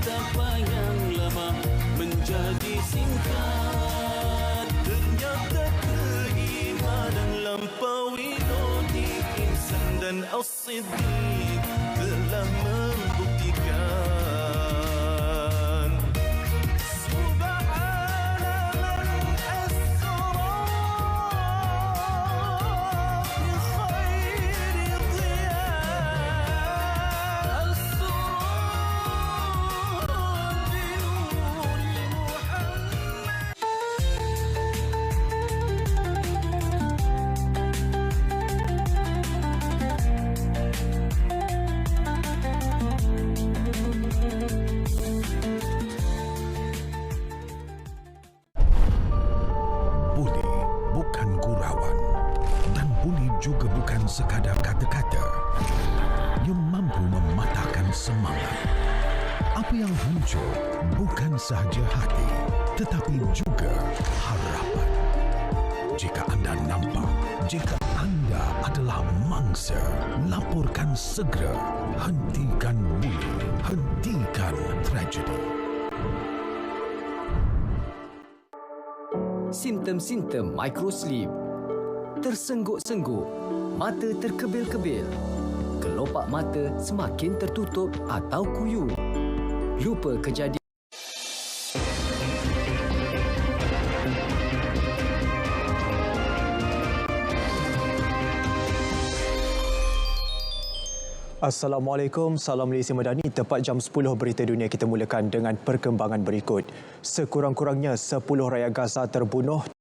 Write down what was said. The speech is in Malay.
betapa yang lama menjadi singkat. Ternyata keimanan lampaui logik insan dan as-siddiq telah membuktikan. Buli bukan gurauan dan buli juga bukan sekadar kata-kata. Ia mampu mematahkan semangat. Apa yang hancur bukan sahaja hati, tetapi juga harapan. Jika anda nampak, jika anda adalah mangsa, laporkan segera. Hentikan buli, hentikan tragedi. Simptom-simptom microsleep. Tersengguk-sengguk, mata terkebil-kebil, kelopak mata semakin tertutup atau kuyu. Lupa kejadian. Assalamualaikum, salam Malaysia Madani. Tepat jam 10 berita dunia kita mulakan dengan perkembangan berikut. Sekurang-kurangnya 10 rakyat Gaza terbunuh